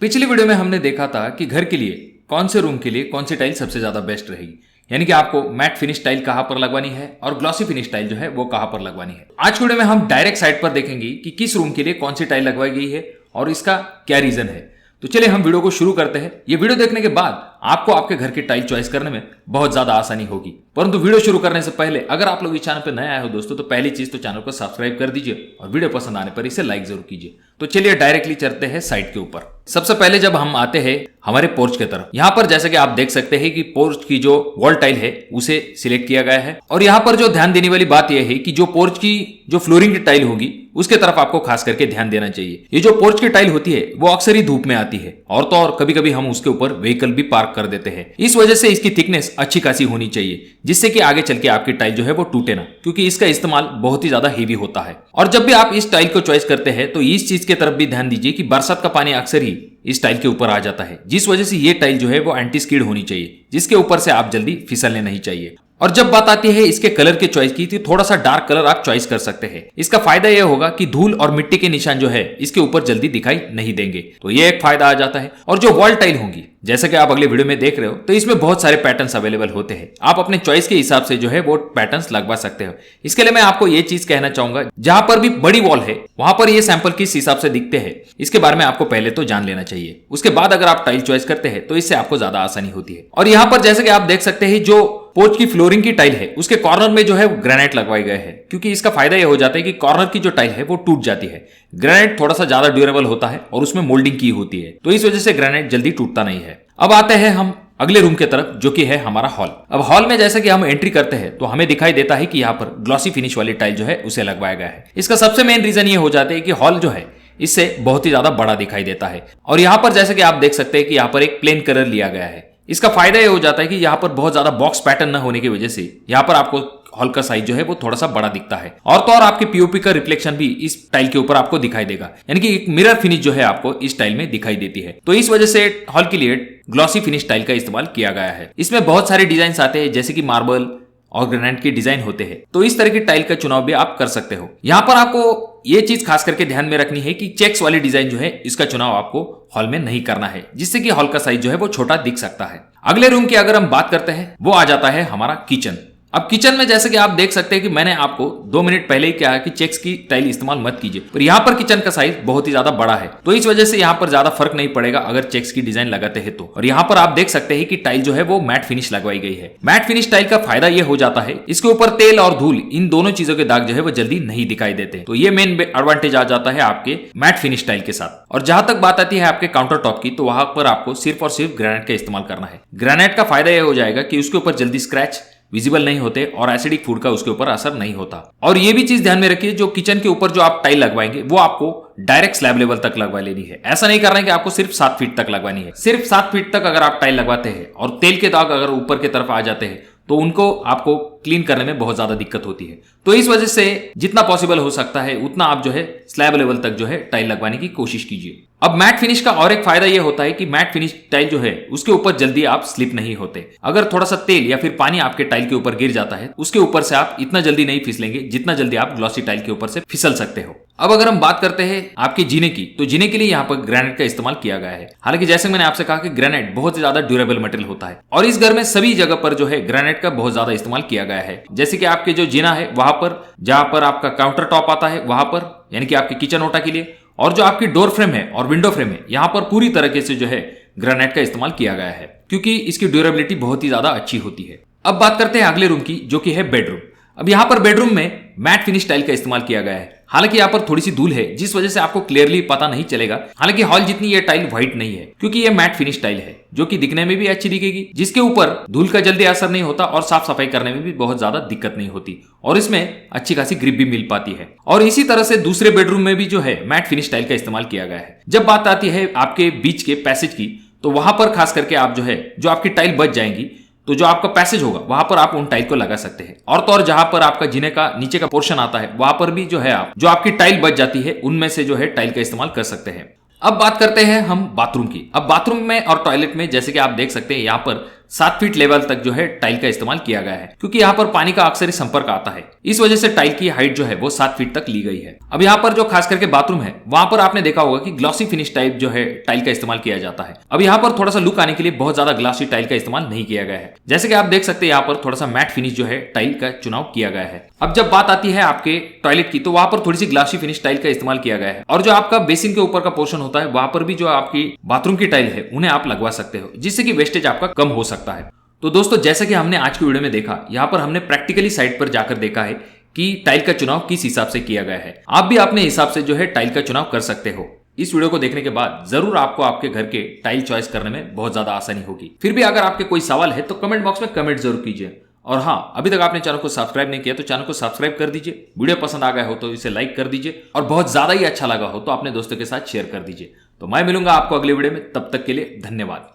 पिछली वीडियो में हमने देखा था कि घर के लिए कौन से रूम के लिए कौन सी टाइल सबसे ज्यादा बेस्ट रहेगी, यानी कि आपको मैट फिनिश टाइल कहां पर लगवानी है और ग्लॉसी फिनिश टाइल जो है वो कहां पर लगवानी है। आज की वीडियो में हम डायरेक्ट साइट पर देखेंगे कि किस रूम के लिए कौन सी टाइल लगवाई गई है और इसका क्या रीजन है। तो चलिए हम वीडियो को शुरू करते हैं। ये वीडियो देखने के बाद आपको आपके घर की टाइल चॉइस करने में बहुत ज्यादा आसानी होगी। परंतु वीडियो शुरू करने से पहले अगर आप लोग इस चैनल पर नए आए हो दोस्तों, तो पहली चीज तो चैनल को सब्सक्राइब कर दीजिए और वीडियो पसंद आने पर इसे लाइक जरूर कीजिए। तो चलिए डायरेक्टली चलते हैं साइट के ऊपर। सबसे पहले जब हम आते हैं हमारे पोर्च की तरफ, यहाँ पर जैसे कि आप देख सकते हैं कि पोर्च की जो वॉल टाइल है उसे सिलेक्ट किया गया है। और यहाँ पर जो ध्यान देने वाली बात यह है कि जो पोर्च की जो फ्लोरिंग की टाइल होगी उसके तरफ आपको खास करके ध्यान देना चाहिए। ये जो पोर्च की टाइल होती है वो अक्सर ही धूप में आती है और तो और कभी कभी हम उसके ऊपर व्हीकल भी पार्क कर देते हैं। इस वजह से इसकी थिकनेस अच्छी खासी होनी चाहिए, जिससे कि आगे चल के आपकी टाइल जो है वो टूटे ना, क्योंकि इसका इस्तेमाल बहुत ही ज्यादा हेवी होता है। और जब भी आप इस टाइल को चॉइस करते हैं तो इस चीज की तरफ भी ध्यान दीजिए कि बरसात का पानी अक्सर ही इस टाइल के ऊपर आ जाता है, जिस वजह से ये टाइल जो है वो एंटी स्किड होनी चाहिए, जिसके ऊपर से आप जल्दी फिसलने नहीं चाहिए। और जब बात आती है इसके कलर की चॉइस की, तो थोड़ा सा डार्क कलर आप चॉइस कर सकते हैं। इसका फायदा यह होगा कि धूल और मिट्टी के निशान जो है इसके ऊपर जल्दी दिखाई नहीं देंगे, तो ये एक फायदा आ जाता है। और जो वॉल टाइल होंगी, जैसे कि आप अगले वीडियो में देख रहे हो, तो इसमें बहुत सारे पैटर्न्स अवेलेबल होते हैं। आप अपने चॉइस के हिसाब से जो है वो पैटर्न्स लगवा सकते हो। इसके लिए मैं आपको ये चीज कहना चाहूंगा, जहां पर भी बड़ी वॉल है वहां पर ये सैंपल किस हिसाब से दिखते हैं इसके बारे में आपको पहले तो जान लेना चाहिए। उसके बाद अगर आप टाइल चॉइस करते हैं तो इससे आपको ज्यादा आसानी होती है। और यहाँ पर जैसे कि आप देख सकते हैं जो पोर्च की फ्लोरिंग की टाइल है उसके कॉर्नर में जो है ग्रेनाइट लगवाए गए हैं, क्योंकि इसका फायदा यह हो जाता है कि कॉर्नर की जो टाइल है वो टूट जाती है। ग्रेनाइट थोड़ा सा ज्यादा ड्यूरेबल होता है और उसमें मोल्डिंग की होती है, तो इस वजह से ग्रेनाइट जल्दी टूटता नहीं है। अब आते हैं हम अगले रूम की तरफ, जो कि है हमारा हॉल। अब हॉल में जैसे कि हम एंट्री करते हैं तो हमें दिखाई देता है कि यहाँ पर ग्लॉसी फिनिश वाली टाइल जो है उसे लगवाया गया है। इसका सबसे मेन रीजन ये हो जाता है कि हॉल जो है इससे बहुत ही ज्यादा बड़ा दिखाई देता है। और यहाँ पर जैसे कि आप देख सकते हैं कि यहाँ पर एक प्लेन कलर लिया गया है। इसका फायदा ये हो जाता है कि यहाँ पर बहुत ज्यादा बॉक्स पैटर्न न होने की वजह से यहाँ पर आपको हॉल का साइज जो है वो थोड़ा सा बड़ा दिखता है। और तो और आपके पीओपी का रिफ्लेक्शन भी इस टाइल के ऊपर आपको दिखाई देगा, यानी कि एक मिरर फिनिश जो है आपको इस टाइल में दिखाई देती है। तो इस वजह से हॉल के लिए ग्लॉसी फिनिश टाइल का इस्तेमाल किया गया है। इसमें बहुत सारे डिजाइन आते हैं, जैसे कि मार्बल और ग्रेनाइट के डिजाइन होते हैं, तो इस तरह की टाइल का चुनाव भी आप कर सकते हो। यहाँ पर आपको ये चीज खास करके ध्यान में रखनी है कि चेक्स वाली डिजाइन जो है इसका चुनाव आपको हॉल में नहीं करना है, जिससे कि हॉल का साइज जो है वो छोटा दिख सकता है। अगले रूम की अगर हम बात करते हैं वो आ जाता है हमारा किचन। अब किचन में जैसे कि आप देख सकते हैं कि मैंने आपको 2 मिनट पहले ही कहा है कि चेक्स की टाइल इस्तेमाल मत कीजिए, पर यहाँ पर किचन का साइज बहुत ही ज्यादा बड़ा है, तो इस वजह से यहाँ पर ज्यादा फर्क नहीं पड़ेगा अगर चेक्स की डिजाइन लगाते हैं तो। और यहाँ पर आप देख सकते हैं कि टाइल जो है वो मैट फिनिश लगवाई गई है। मैट फिनिश टाइल का फायदा ये हो जाता है, इसके ऊपर तेल और धूल इन दोनों चीजों के दाग जो है वो जल्दी नहीं दिखाई देते, तो ये मेन एडवांटेज आ जाता है आपके मैट फिनिश टाइल के साथ। और जहां तक बात आती है आपके काउंटर टॉप की, तो वहां पर आपको सिर्फ और सिर्फ ग्रेनाइट का इस्तेमाल करना है। ग्रेनाइट का फायदा यह हो जाएगा कि उसके ऊपर जल्दी स्क्रैच विजिबल नहीं होते और एसिडिक फूड का उसके ऊपर असर नहीं होता। और ये भी चीज ध्यान में रखिए, जो किचन के ऊपर जो आप टाइल लगवाएंगे वो आपको डायरेक्ट स्लैब लेवल तक लगवा लेनी है। ऐसा नहीं करना है कि आपको सिर्फ 7 फीट तक लगवानी है। सिर्फ 7 फीट तक अगर आप टाइल लगवाते हैं और तेल के दाग अगर ऊपर की तरफ आ जाते हैं तो उनको आपको क्लीन करने में बहुत ज्यादा दिक्कत होती है। तो इस वजह से जितना पॉसिबल हो सकता है उतना आप जो है स्लैब लेवल तक जो है टाइल लगवाने की कोशिश कीजिए। अब मैट फिनिश का और एक फायदा यह होता है कि मैट फिनिश टाइल जो है उसके ऊपर जल्दी आप स्लिप नहीं होते। अगर थोड़ा सा तेल या फिर पानी आपके टाइल के ऊपर गिर जाता है, उसके ऊपर से आप इतना जल्दी नहीं फिसलेंगे जितना जल्दी आप ग्लॉसी टाइल के ऊपर से फिसल सकते हो। अब अगर हम बात करते हैं आपके जीने की, तो जीने के लिए यहाँ पर ग्रेनाइट का इस्तेमाल किया गया है। हालांकि जैसे मैंने आपसे कहा कि ग्रेनाइट बहुत ही ज्यादा ड्यूरेबल मटेरियल होता है और इस घर में सभी जगह पर जो है ग्रेनाइट का बहुत ज्यादा इस्तेमाल किया गया है। जैसे कि आपके जो जीना है वहां पर, जहां पर आपका काउंटर टॉप आता है वहां पर, यानी कि आपके किचन ओटा के लिए, और जो आपकी डोर फ्रेम है और विंडो फ्रेम है यहाँ पर पूरी तरीके से जो है ग्रेनाइट का इस्तेमाल किया गया है, क्योंकि इसकी ड्यूरेबिलिटी बहुत ही ज्यादा अच्छी होती है। अब बात करते हैं अगले रूम की, जो कि है बेडरूम। अब यहाँ पर बेडरूम में मैट फिनिश टाइल का इस्तेमाल किया गया है। हालांकि यहाँ पर थोड़ी सी धूल है, जिस वजह से आपको क्लियरली पता नहीं चलेगा। हालांकि हॉल जितनी ये टाइल व्हाइट नहीं है, क्योंकि ये मैट फिनिश टाइल है, जो कि दिखने में भी अच्छी दिखेगी, जिसके ऊपर धूल का जल्दी असर नहीं होता और साफ सफाई करने में भी बहुत ज्यादा दिक्कत नहीं होती और इसमें अच्छी खासी ग्रिप भी मिल पाती है। और इसी तरह से दूसरे बेडरूम में भी जो है मैट फिनिश टाइल का इस्तेमाल किया गया है। जब बात आती है आपके बीच के पैसेज की, तो वहां पर खास करके आप जो आपकी टाइल बच जाएंगी, तो जो आपका पैसेज होगा वहां पर आप उन टाइल को लगा सकते हैं। और तो और जहां पर आपका जीने का नीचे का पोर्शन आता है वहां पर भी जो है आप जो आपकी टाइल बच जाती है उनमें से जो है टाइल का इस्तेमाल कर सकते हैं। अब बात करते हैं हम बाथरूम की। अब बाथरूम में और टॉयलेट में जैसे कि आप देख सकते हैं यहाँ पर 7 फीट लेवल तक जो है टाइल का इस्तेमाल किया गया है, क्योंकि यहाँ पर पानी का अक्सर ही संपर्क आता है। इस वजह से टाइल की हाइट जो है वो 7 फीट तक ली गई है। अब यहाँ पर जो खास करके बाथरूम है वहां पर आपने देखा होगा कि ग्लॉसी फिनिश टाइप जो है टाइल का इस्तेमाल किया जाता है। अब यहाँ पर थोड़ा सा लुक आने के लिए बहुत ज्यादा ग्लासी टाइल का इस्तेमाल नहीं किया गया है। जैसे कि आप देख सकते हैं यहाँ पर थोड़ा सा मैट फिनिश जो है टाइल का चुनाव किया गया है। अब जब बात आती है आपके टॉयलेट की, तो वहां पर थोड़ी सी ग्लासी फिनिश टाइल का इस्तेमाल किया गया है, और जो आपका बेसिन के ऊपर का पोर्शन होता है वहां पर भी जो आपकी बाथरूम की टाइल है उन्हें आप लगवा सकते हो, जिससे कि वेस्टेज आपका कम हो सकता है। तो दोस्तों, जैसा कि हमने आज की वीडियो में देखा, यहाँ पर हमने प्रैक्टिकली साइट पर जाकर देखा है कि टाइल का चुनाव किस हिसाब से किया गया है। आप भी अपने हिसाब से जो है टाइल का चुनाव कर सकते हो। इस वीडियो को देखने के बाद जरूर आपको आपके घर के टाइल चॉइस करने में बहुत ज्यादा आसानी होगी। फिर भी अगर आपके कोई सवाल है तो कमेंट बॉक्स में कमेंट जरूर कीजिए। और हाँ, अभी तक आपने चैनल को सब्सक्राइब नहीं किया तो चैनल को सब्सक्राइब कर दीजिए। वीडियो पसंद आ गया हो तो इसे लाइक कर दीजिए, और बहुत ज्यादा ही अच्छा लगा हो तो अपने दोस्तों के साथ शेयर कर दीजिए। तो मैं मिलूंगा आपको अगले वीडियो में, तब तक के लिए धन्यवाद।